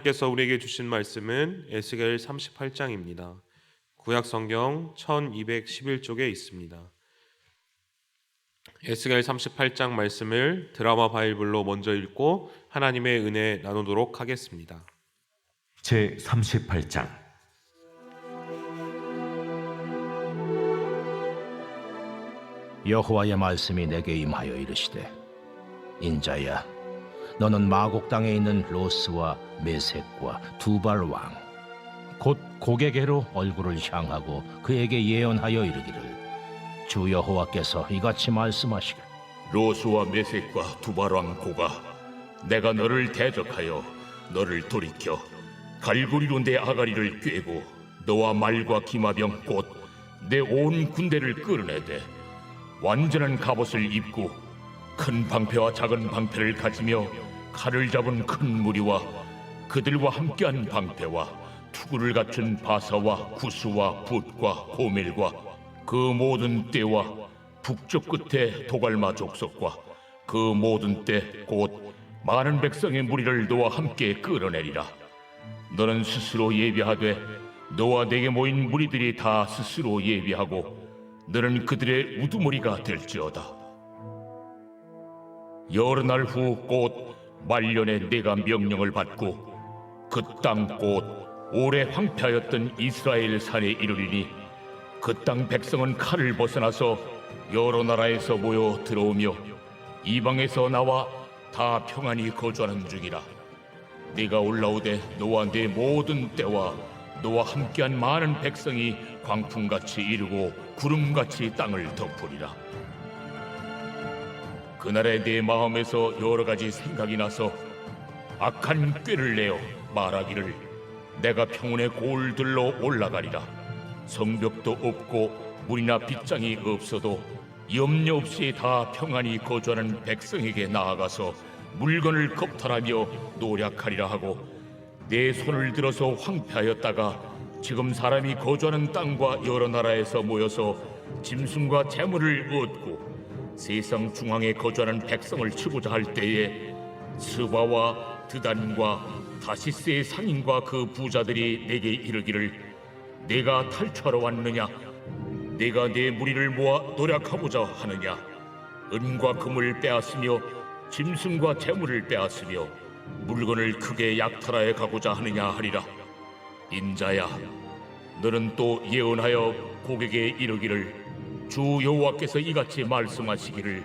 께서 우리에게 주신 말씀은 에스겔 38장입니다. 구약 성경 1211쪽에 있습니다. 에스겔 38장 말씀을 드라마 바이블로 먼저 읽고 하나님의 은혜 나누도록 하겠습니다. 제 38장. 여호와의 말씀이 내게 임하여 이르시되, 인자야, 너는 마곡 땅에 있는 로스와 메섹과 두발 왕 곧 고게게로 얼굴을 향하고 그에게 예언하여 이르기를, 주 여호와께서 이같이 말씀하시길, 로스와 메섹과 두발왕 고가, 내가 너를 대적하여 너를 돌이켜 갈고리로 내 아가리를 꿰고 너와 말과 기마병 곧 내 온 군대를 끌어내되 완전한 갑옷을 입고 큰 방패와 작은 방패를 가지며 칼을 잡은 큰 무리와 그들과 함께한 방패와 투구를 갖춘 바사와 구스와 붓과 호밀과 그 모든 떼와 북쪽 끝에 도갈마 족속과 그 모든 떼 곧 많은 백성의 무리를 너와 함께 끌어내리라. 너는 스스로 예비하되 너와 내게 모인 무리들이 다 스스로 예비하고 너는 그들의 우두머리가 될지어다. 여러 날 후 곧 말년에 내가 명령을 받고 그 땅 곧 오래 황폐하였던 이스라엘 산에 이르리니 그 땅 백성은 칼을 벗어나서 여러 나라에서 모여 들어오며 이방에서 나와 다 평안히 거주하는 중이라. 네가 올라오되 너와 내 모든 때와 너와 함께한 많은 백성이 광풍같이 이르고 구름같이 땅을 덮으리라. 그날에 내 마음에서 여러 가지 생각이 나서 악한 꾀를 내어 말하기를, 내가 평온의 골들로 올라가리라. 성벽도 없고 문이나 빗장이 없어도 염려 없이 다 평안히 거주하는 백성에게 나아가서 물건을 겁탈하며 노략하리라 하고, 내 손을 들어서 황폐하였다가 지금 사람이 거주하는 땅과 여러 나라에서 모여서 짐승과 재물을 얻고 세상 중앙에 거주하는 백성을 치고자 할 때에 스바와 드단과 다시스의 상인과 그 부자들이 내게 이르기를, 내가 탈취하러 왔느냐? 내가 내 무리를 모아 노략하고자 하느냐? 은과 금을 빼앗으며 짐승과 재물을 빼앗으며 물건을 크게 약탈하여 가고자 하느냐 하리라. 인자야, 너는 또 예언하여 고객에게 이르기를, 주 여호와께서 이같이 말씀하시기를,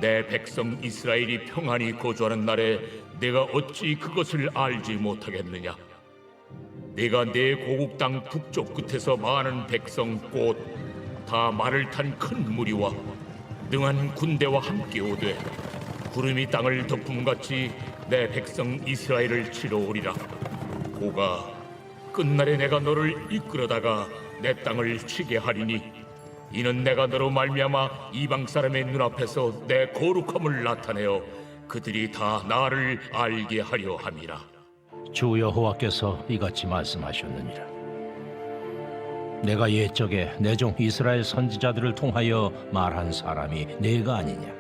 내 백성 이스라엘이 평안히 거주하는 날에 내가 어찌 그것을 알지 못하겠느냐? 내가 내 고국 땅 북쪽 끝에서 많은 백성 곧 다 말을 탄 큰 무리와 능한 군대와 함께 오되 구름이 땅을 덮음같이 내 백성 이스라엘을 치러 오리라. 고가, 끝날에 내가 너를 이끌어다가 내 땅을 치게 하리니 이는 내가 너로 말미암아 이방 사람의 눈앞에서 내 거룩함을 나타내어 그들이 다 나를 알게 하려 함이라. 주 여호와께서 이같이 말씀하셨느니라. 내가 옛적에 내 종 이스라엘 선지자들을 통하여 말한 사람이 네가 아니냐?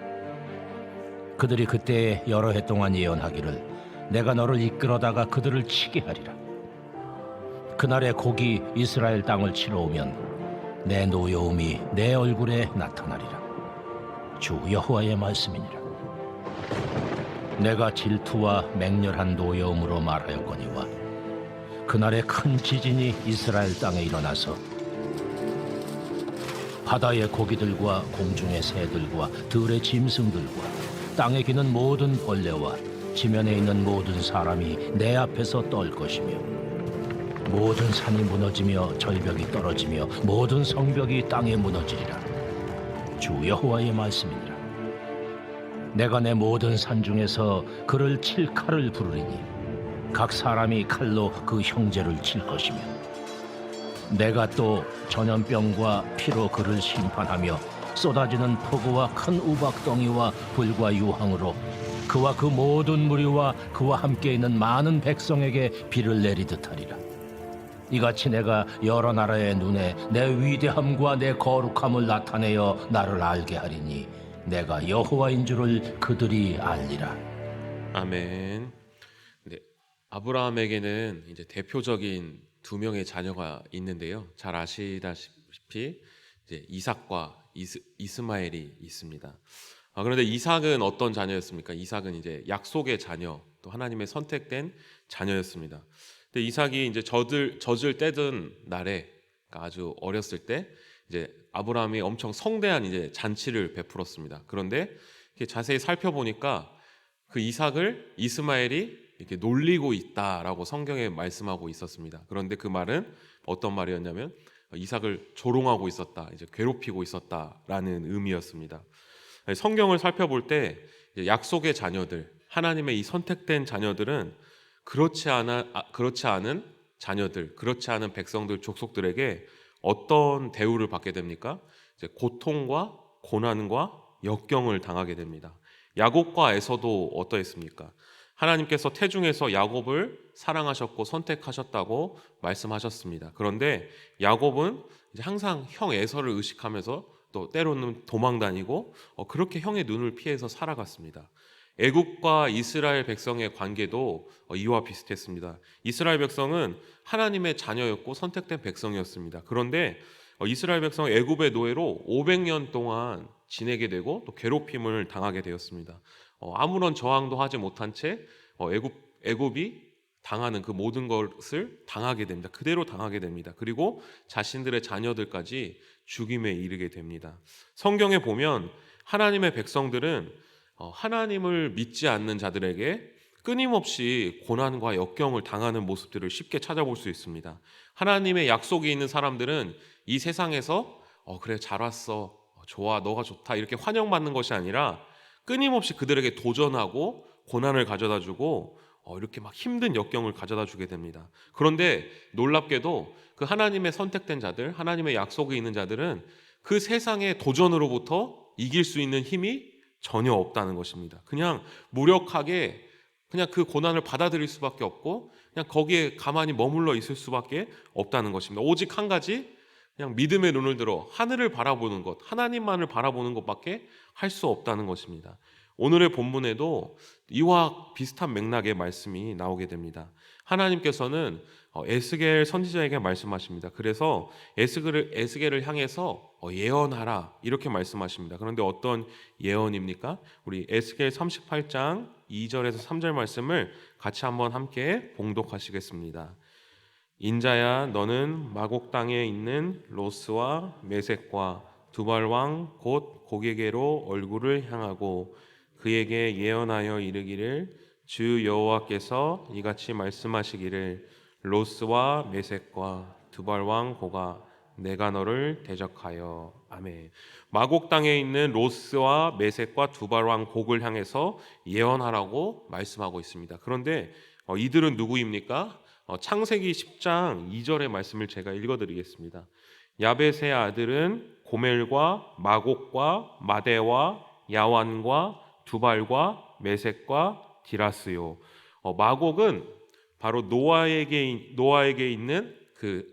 그들이 그때 여러 해 동안 예언하기를, 내가 너를 이끌어다가 그들을 치게 하리라. 그날에 곡이 이스라엘 땅을 치러 오면 내 노여움이 내 얼굴에 나타나리라. 주 여호와의 말씀이니라. 내가 질투와 맹렬한 노여움으로 말하였거니와 그날에 큰 지진이 이스라엘 땅에 일어나서 바다의 고기들과 공중의 새들과 들의 짐승들과 땅에 기는 모든 벌레와 지면에 있는 모든 사람이 내 앞에서 떨 것이며 모든 산이 무너지며 절벽이 떨어지며 모든 성벽이 땅에 무너지리라. 주 여호와의 말씀이니라. 내가 내 모든 산 중에서 그를 칠 칼을 부르리니 각 사람이 칼로 그 형제를 칠 것이며, 내가 또 전염병과 피로 그를 심판하며 쏟아지는 폭우와 큰 우박덩이와 불과 유황으로 그와 그 모든 무리와 그와 함께 있는 많은 백성에게 비를 내리듯 하리라. 이같이 내가 여러 나라의 눈에 내 위대함과 내 거룩함을 나타내어 나를 알게 하리니 내가 여호와인 줄을 그들이 알리라. 아멘. 아브라함에게는 이제 대표적인 두 명의 자녀가 있는데요. 잘 아시다시피 이제 이삭과 이스마엘이 있습니다. 그런데 이삭은 어떤 자녀였습니까? 이삭은 이제 약속의 자녀, 또 하나님의 선택된 자녀였습니다. 근데 이삭이 이제 젖을 떼던 날에, 그러니까 아주 어렸을 때 이제 아브라함이 엄청 성대한 이제 잔치를 베풀었습니다. 그런데 이렇게 자세히 살펴보니까 그 이삭을 이스마엘이 이렇게 놀리고 있다라고 성경에 말씀하고 있었습니다. 그런데 그 말은 어떤 말이었냐면 이삭을 조롱하고 있었다, 이제 괴롭히고 있었다라는 의미였습니다. 성경을 살펴볼 때 약속의 자녀들, 하나님의 이 선택된 자녀들은 그렇지 않은 자녀들, 그렇지 않은 백성들, 족속들에게 어떤 대우를 받게 됩니까? 이제 고통과 고난과 역경을 당하게 됩니다. 야곱과 에서도 어떠했습니까? 하나님께서 태중에서 야곱을 사랑하셨고 선택하셨다고 말씀하셨습니다. 그런데 야곱은 이제 항상 형 에서를 의식하면서 또 때로는 도망 다니고 그렇게 형의 눈을 피해서 살아갔습니다. 애굽과 이스라엘 백성의 관계도 이와 비슷했습니다. 이스라엘 백성은 하나님의 자녀였고 선택된 백성이었습니다. 그런데 이스라엘 백성은 애굽의 노예로 500년 동안 지내게 되고 또 괴롭힘을 당하게 되었습니다. 아무런 저항도 하지 못한 채 애굽이 당하는 그 모든 것을 당하게 됩니다. 그대로 당하게 됩니다. 그리고 자신들의 자녀들까지 죽임에 이르게 됩니다. 성경에 보면 하나님의 백성들은 하나님을 믿지 않는 자들에게 끊임없이 고난과 역경을 당하는 모습들을 쉽게 찾아볼 수 있습니다. 하나님의 약속이 있는 사람들은 이 세상에서 그래 잘 왔어, 좋아, 너가 좋다 이렇게 환영받는 것이 아니라 끊임없이 그들에게 도전하고 고난을 가져다 주고 이렇게 막 힘든 역경을 가져다 주게 됩니다. 그런데 놀랍게도 그 하나님의 선택된 자들, 하나님의 약속이 있는 자들은 그 세상의 도전으로부터 이길 수 있는 힘이 전혀 없다는 것입니다. 그냥 무력하게 그냥 그 고난을 받아들일 수밖에 없고 그냥 거기에 가만히 머물러 있을 수밖에 없다는 것입니다. 오직 한 가지, 그냥 믿음의 눈을 들어 하늘을 바라보는 것, 하나님만을 바라보는 것밖에 할 수 없다는 것입니다. 오늘의 본문에도 이와 비슷한 맥락의 말씀이 나오게 됩니다. 하나님께서는 에스겔 선지자에게 말씀하십니다. 그래서 에스겔을 향해서 예언하라 이렇게 말씀하십니다. 그런데 어떤 예언입니까? 우리 에스겔 38장 2절에서 3절 말씀을 같이 한번 함께 봉독하시겠습니다. 인자야, 너는 마곡 땅에 있는 로스와 메섹과 두발 왕 곧 고게게로 얼굴을 향하고 그에게 예언하여 이르기를 주 여호와께서 이같이 말씀하시기를 로스와 메섹과 두발 왕 고가 내가 너를 대적하여. 아멘. 마곡 땅에 있는 로스와 메섹과 두발 왕 곡을 향해서 예언하라고 말씀하고 있습니다. 그런데 이들은 누구입니까? 창세기 10장 2절의 말씀을 제가 읽어드리겠습니다. 야벳의 아들은 고멜과 마곡과 마대와 야완과 두발과 메섹과 디라스요. 마곡은 바로 노아에게 있는 그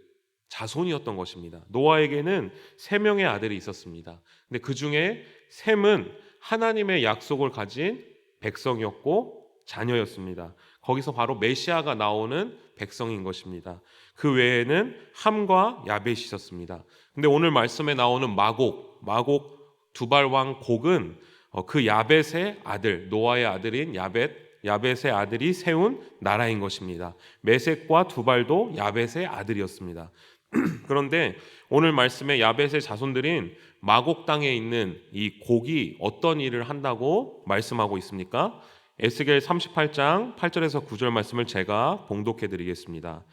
자손이었던 것입니다. 노아에게는 3명의 아들이 있었습니다. 근데 그 중에 셈은 하나님의 약속을 가진 백성이었고 자녀였습니다. 거기서 바로 메시아가 나오는 백성인 것입니다. 그 외에는 함과 야벳이 있었습니다. 근데 오늘 말씀에 나오는 마곡 두발 왕 곡은 그 야벳의 아들, 노아의 아들인 야벳의 아들이 세운 나라인 것입니다. 메섹과 두발도 야벳의 아들이었습니다. 그런데 오늘 말씀에 야벳의 자손들인 마곡 땅에 있는 이 곡이 어떤 일을 한다고 말씀하고 있습니까? 에스겔 38장 8절에서 9절 말씀을 제가 봉독해 드리겠습니다.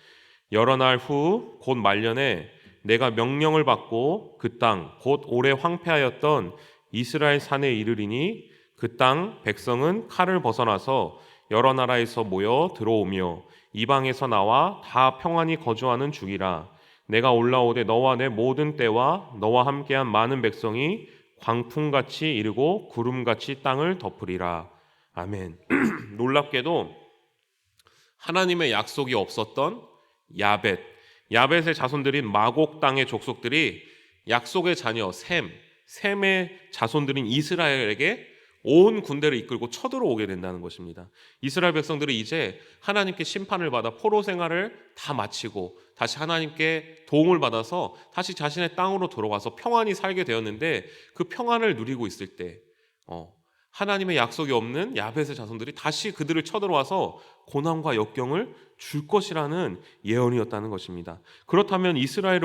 여러 날 후 곧 말년에 내가 명령을 받고 그 땅 곧 오래 황폐하였던 이스라엘 산에 이르리니 그 땅 백성은 칼을 벗어나서 여러 나라에서 모여 들어오며 이방에서 나와 다 평안히 거주하는 중이라. 내가 올라오되 너와 내 모든 때와 너와 함께한 많은 백성이 광풍같이 이르고 구름같이 땅을 덮으리라. 아멘. 놀랍게도 하나님의 약속이 없었던 야벳의 자손들인 마곡 땅의 족속들이 약속의 자녀 셈의 자손들인 이스라엘에게 온 군대를 이끌고 쳐들어오게 된다는 것입니다. 이스라엘 백성들이 이제 하나님께 심판을 받아 포로 생활을 다 마치고 다시 하나님께 도움을 받아서 다시 자신의 땅으로 돌아와서 평안히 살게 되었는데, 그 평안을 누리고 있을 때 하나님의 약속이 없는 야벳의 자손들이 다시 그들을 쳐들어와서 고난과 역경을 줄 것이라는 예언이었다는 것입니다. 그렇다면 이스라엘을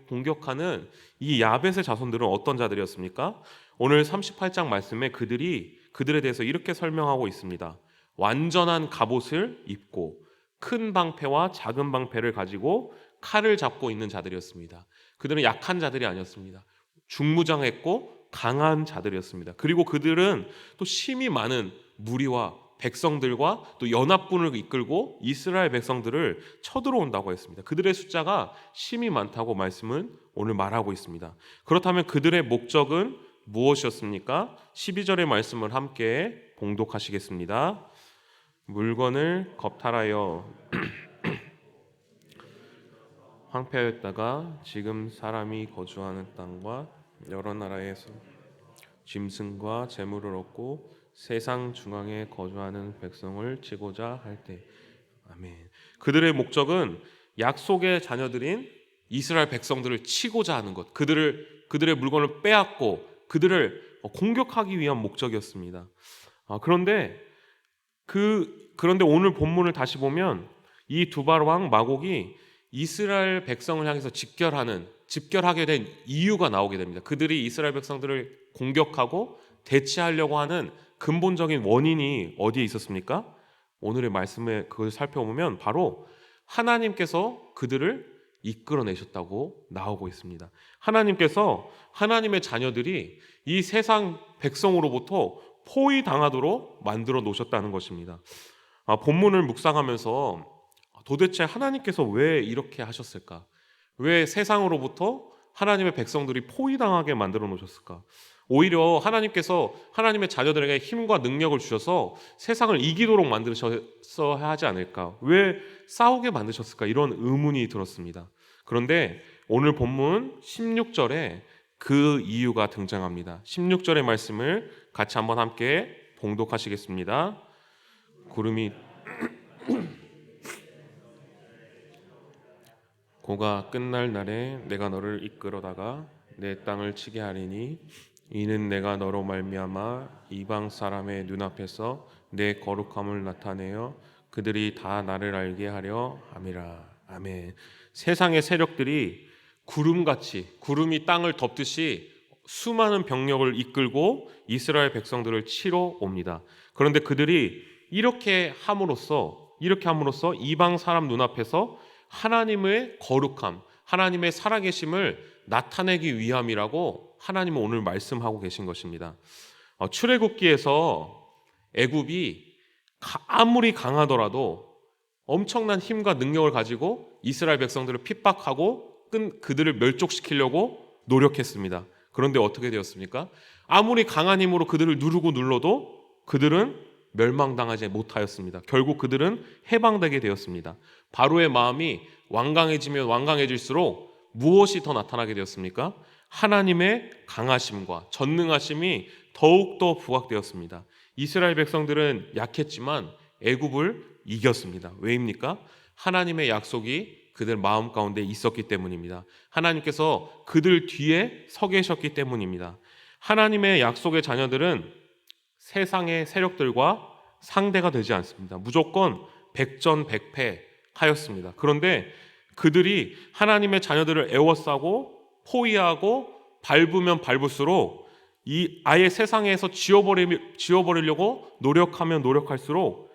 공격하는 이 야벳의 자손들은 어떤 자들이었습니까? 오늘 38장 말씀에 그들에 대해서 이렇게 설명하고 있습니다. 완전한 갑옷을 입고 큰 방패와 작은 방패를 가지고 칼을 잡고 있는 자들이었습니다. 그들은 약한 자들이 아니었습니다. 중무장했고 강한 자들이었습니다. 그리고 그들은 또 심이 많은 무리와 백성들과 또 연합군을 이끌고 이스라엘 백성들을 쳐들어온다고 했습니다. 그들의 숫자가 심이 많다고 말씀은 오늘 말하고 있습니다. 그렇다면 그들의 목적은 무엇이었습니까? 12절의 말씀을 함께 봉독하시겠습니다. 물건을 겁탈하여 황폐하였다가 지금 사람이 거주하는 땅과 여러 나라에서 짐승과 재물을 얻고 세상 중앙에 거주하는 백성을 치고자 할 때. 아멘. 그들의 목적은 약속의 자녀들인 이스라엘 백성들을 치고자 하는 것, 그들의 물건을 빼앗고 그들을 공격하기 위한 목적이었습니다. 그런데 오늘 본문을 다시 보면 이 두발 왕 마곡이 이스라엘 백성을 향해서 집결하게 된 이유가 나오게 됩니다. 그들이 이스라엘 백성들을 공격하고 대치하려고 하는 근본적인 원인이 어디에 있었습니까? 오늘의 말씀에 그걸 살펴보면 바로 하나님께서 그들을 이끌어내셨다고 나오고 있습니다. 하나님께서 하나님의 자녀들이 이 세상 백성으로부터 포위당하도록 만들어 놓으셨다는 것입니다. 본문을 묵상하면서 도대체 하나님께서 왜 이렇게 하셨을까? 왜 세상으로부터 하나님의 백성들이 포위당하게 만들어 놓으셨을까? 오히려 하나님께서 하나님의 자녀들에게 힘과 능력을 주셔서 세상을 이기도록 만드셔야 하지 않을까? 왜 싸우게 만드셨을까? 이런 의문이 들었습니다. 그런데 오늘 본문 16절에 그 이유가 등장합니다. 16절의 말씀을 같이 한번 함께 봉독하시겠습니다. 구름이 고가 끝날 날에 내가 너를 이끌어다가 내 땅을 치게 하리니 이는 내가 너로 말미암아 이방 사람의 눈앞에서 내 거룩함을 나타내어 그들이 다 나를 알게 하려 함이라. 아멘. 세상의 세력들이 구름이 땅을 덮듯이 수많은 병력을 이끌고 이스라엘 백성들을 치러 옵니다. 그런데 그들이 이렇게 함으로써 이방 사람 눈앞에서 하나님의 거룩함, 하나님의 살아계심을 나타내기 위함이라고 하나님은 오늘 말씀하고 계신 것입니다. 출애굽기에서 애굽이 아무리 강하더라도 엄청난 힘과 능력을 가지고 이스라엘 백성들을 핍박하고 그들을 멸족시키려고 노력했습니다. 그런데 어떻게 되었습니까? 아무리 강한 힘으로 그들을 누르고 눌러도 그들은 멸망당하지 못하였습니다. 결국 그들은 해방되게 되었습니다. 바로의 마음이 완강해지면 완강해질수록 무엇이 더 나타나게 되었습니까? 하나님의 강하심과 전능하심이 더욱더 부각되었습니다. 이스라엘 백성들은 약했지만 애굽을 이겼습니다. 왜입니까? 하나님의 약속이 그들 마음 가운데 있었기 때문입니다. 하나님께서 그들 뒤에 서 계셨기 때문입니다. 하나님의 약속의 자녀들은 세상의 세력들과 상대가 되지 않습니다. 무조건 백전백패하였습니다. 그런데 그들이 하나님의 자녀들을 애워싸고 포위하고 밟으면 밟을수록 아예 세상에서 지워버리려고 노력하면 노력할수록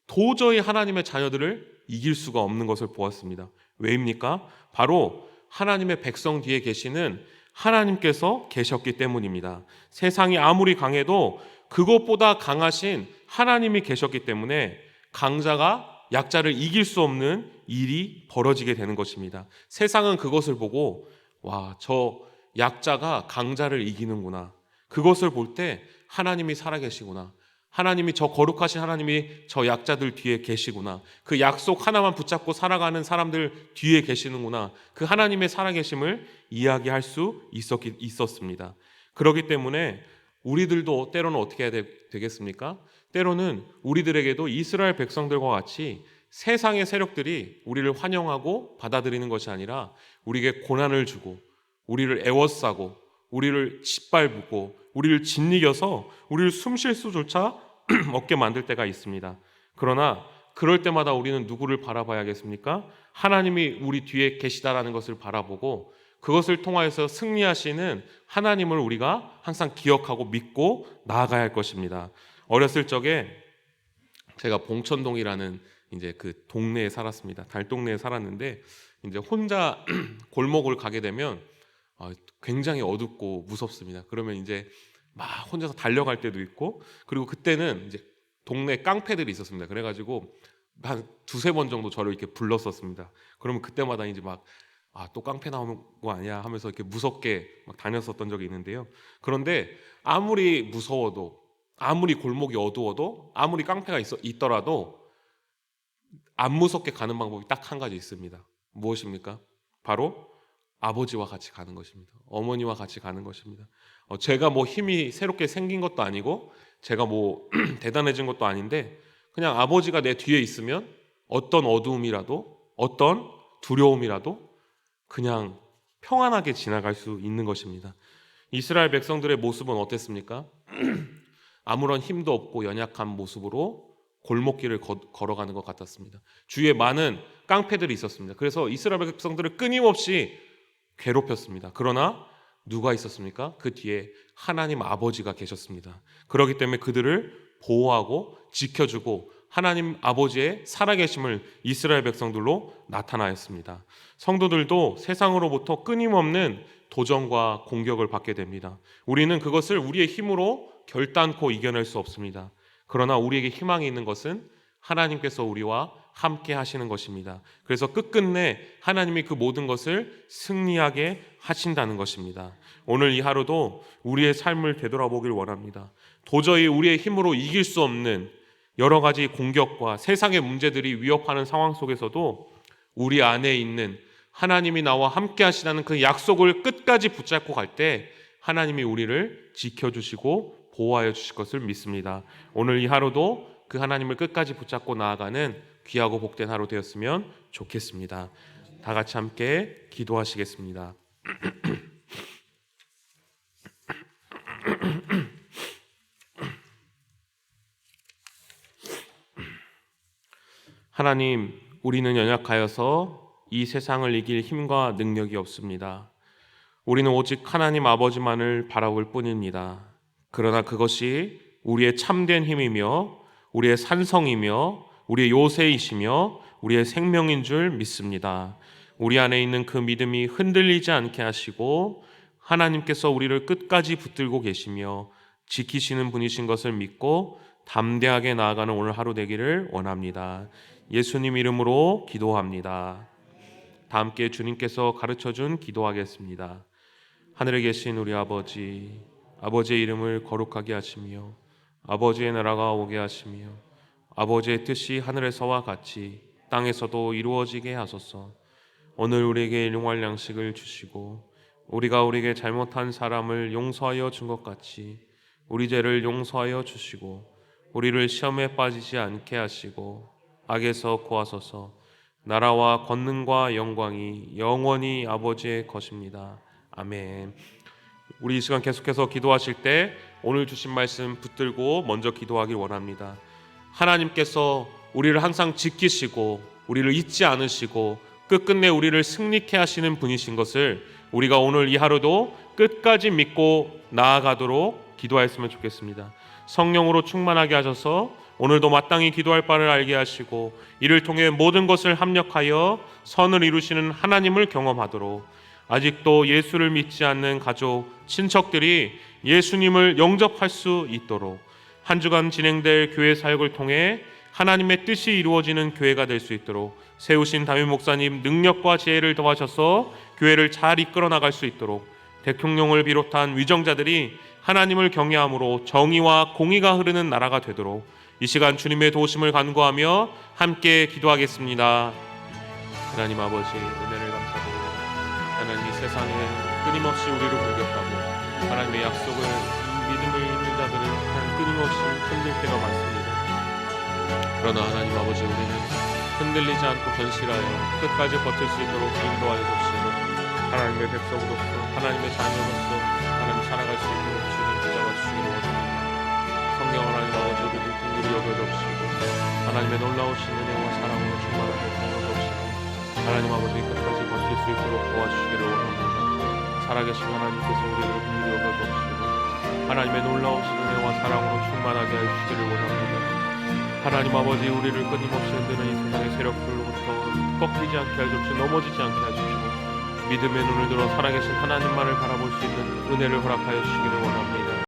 도저히 하나님의 자녀들을 이길 수가 없는 것을 보았습니다. 왜입니까? 바로 하나님의 백성 뒤에 계시는 하나님께서 계셨기 때문입니다. 세상이 아무리 강해도 그것보다 강하신 하나님이 계셨기 때문에 강자가 약자를 이길 수 없는 일이 벌어지게 되는 것입니다. 세상은 그것을 보고 저 약자가 강자를 이기는구나. 그것을 볼 때 하나님이 살아계시구나. 하나님이 저 거룩하신 하나님이 저 약자들 뒤에 계시구나. 그 약속 하나만 붙잡고 살아가는 사람들 뒤에 계시는구나. 그 하나님의 살아계심을 이야기할 수 있었습니다. 그렇기 때문에 우리들도 때로는 어떻게 해야 되겠습니까? 때로는 우리들에게도 이스라엘 백성들과 같이 세상의 세력들이 우리를 환영하고 받아들이는 것이 아니라 우리에게 고난을 주고 우리를 애워싸고 우리를 짓밟고 우리를 짓이겨서 우리를 숨쉴 수조차 없게 만들 때가 있습니다. 그러나 그럴 때마다 우리는 누구를 바라봐야겠습니까? 하나님이 우리 뒤에 계시다라는 것을 바라보고 그것을 통하여서 승리하시는 하나님을 우리가 항상 기억하고 믿고 나아가야 할 것입니다. 어렸을 적에 제가 봉천동이라는 이제 그 동네에 살았습니다. 달동네에 살았는데 이제 혼자 골목을 가게 되면 굉장히 어둡고 무섭습니다. 그러면 이제 막 혼자서 달려갈 때도 있고, 그리고 그때는 이제 동네 깡패들이 있었습니다. 그래가지고 한 두세 번 정도 저를 이렇게 불렀었습니다. 그러면 그때마다 이제 막 또 깡패 나오는 거 아니야 하면서 이렇게 무섭게 막 다녔었던 적이 있는데요. 그런데 아무리 무서워도, 아무리 골목이 어두워도, 아무리 깡패가 있더라도 안 무섭게 가는 방법이 딱 한 가지 있습니다. 무엇입니까? 바로 아버지와 같이 가는 것입니다. 어머니와 같이 가는 것입니다. 제가 뭐 힘이 새롭게 생긴 것도 아니고 제가 뭐 대단해진 것도 아닌데 그냥 아버지가 내 뒤에 있으면 어떤 어두움이라도 어떤 두려움이라도 그냥 평안하게 지나갈 수 있는 것입니다. 이스라엘 백성들의 모습은 어땠습니까? 아무런 힘도 없고 연약한 모습으로 골목길을 걸어가는 것 같았습니다. 주위에 많은 깡패들이 있었습니다. 그래서 이스라엘 백성들을 끊임없이 괴롭혔습니다. 그러나 누가 있었습니까? 그 뒤에 하나님 아버지가 계셨습니다. 그렇기 때문에 그들을 보호하고 지켜주고 하나님 아버지의 살아계심을 이스라엘 백성들로 나타나였습니다. 성도들도 세상으로부터 끊임없는 도전과 공격을 받게 됩니다. 우리는 그것을 우리의 힘으로 결단코 이겨낼 수 없습니다. 그러나 우리에게 희망이 있는 것은 하나님께서 우리와 함께 하시는 것입니다. 그래서 끝끝내 하나님이 그 모든 것을 승리하게 하신다는 것입니다. 오늘 이 하루도 우리의 삶을 되돌아보길 원합니다. 도저히 우리의 힘으로 이길 수 없는 여러 가지 공격과 세상의 문제들이 위협하는 상황 속에서도 우리 안에 있는 하나님이 나와 함께 하시다는 그 약속을 끝까지 붙잡고 갈 때 하나님이 우리를 지켜주시고 보호하여 주실 것을 믿습니다. 오늘 이 하루도 그 하나님을 끝까지 붙잡고 나아가는 귀하고 복된 하루 되었으면 좋겠습니다. 다 같이 함께 기도하시겠습니다. 하나님, 우리는 연약하여서 이 세상을 이길 힘과 능력이 없습니다. 우리는 오직 하나님 아버지만을 바라볼 뿐입니다. 그러나 그것이 우리의 참된 힘이며 우리의 산성이며 우리의 요새이시며 우리의 생명인 줄 믿습니다. 우리 안에 있는 그 믿음이 흔들리지 않게 하시고 하나님께서 우리를 끝까지 붙들고 계시며 지키시는 분이신 것을 믿고 담대하게 나아가는 오늘 하루 되기를 원합니다. 예수님 이름으로 기도합니다. 다 함께 주님께서 가르쳐준 기도하겠습니다. 하늘에 계신 우리 아버지, 아버지의 이름을 거룩하게 하시며 아버지의 나라가 오게 하시며 아버지의 뜻이 하늘에서와 같이 땅에서도 이루어지게 하소서. 오늘 우리에게 일용할 양식을 주시고 우리가 우리에게 잘못한 사람을 용서하여 준 것 같이 우리 죄를 용서하여 주시고 우리를 시험에 빠지지 않게 하시고 악에서 구하소서. 나라와 권능과 영광이 영원히 아버지의 것입니다. 아멘. 우리 이 시간 계속해서 기도하실 때 오늘 주신 말씀 붙들고 먼저 기도하길 원합니다. 하나님께서 우리를 항상 지키시고 우리를 잊지 않으시고 끝끝내 우리를 승리케 하시는 분이신 것을 우리가 오늘 이 하루도 끝까지 믿고 나아가도록 기도하였으면 좋겠습니다. 성령으로 충만하게 하셔서 오늘도 마땅히 기도할 바를 알게 하시고 이를 통해 모든 것을 합력하여 선을 이루시는 하나님을 경험하도록, 아직도 예수를 믿지 않는 가족, 친척들이 예수님을 영접할 수 있도록 한 주간 진행될 교회 사역을 통해 하나님의 뜻이 이루어지는 교회가 될 수 있도록 세우신 담임 목사님 능력과 지혜를 더하셔서 교회를 잘 이끌어 나갈 수 있도록 대통령을 비롯한 위정자들이 하나님을 경외함으로 정의와 공의가 흐르는 나라가 되도록 이 시간 주님의 도우심을 간구하며 함께 기도하겠습니다. 하나님 아버지, 은혜를 감사드립니다. 하나님, 이 세상에 끊임없이 우리를 공격하고 하나님의 약속을, 이 믿음을 자들은 끊임없이 흔들 때가 많습니다. 그러나 하나님 아버지, 우리는 흔들리지 않고 견실하여 끝까지 버틸 수 있도록 인도하여 주시고, 하나님의 백성으로서, 하나님의 자녀로서 하나님 살아갈 수 있도록 주님 붙잡아 주시기를 원합니다. 성령 하나님 아버지, 우리를 긍휼히 여겨 주시고 하나님의 놀라우신 은혜와 사랑으로 충만하게 하여 주시고, 하나님 아버지 끝까지 버틸 수 있도록 도와주시기를 원합니다. 살아계신 하나님께서 우리를 긍휼히 여겨 주시고 하나님의 놀라우신 은혜와 사랑으로 충만하게 하여 주시기를 원합니다. 하나님 아버지, 우리를 끊임없이 흔드는 이 세상의 세력들로부터 꺾이지 않게 하여 주시고 넘어지지 않게 하여 주시고 믿음의 눈을 들어 살아계신 하나님만을 바라볼 수 있는 은혜를 허락하여 주시기를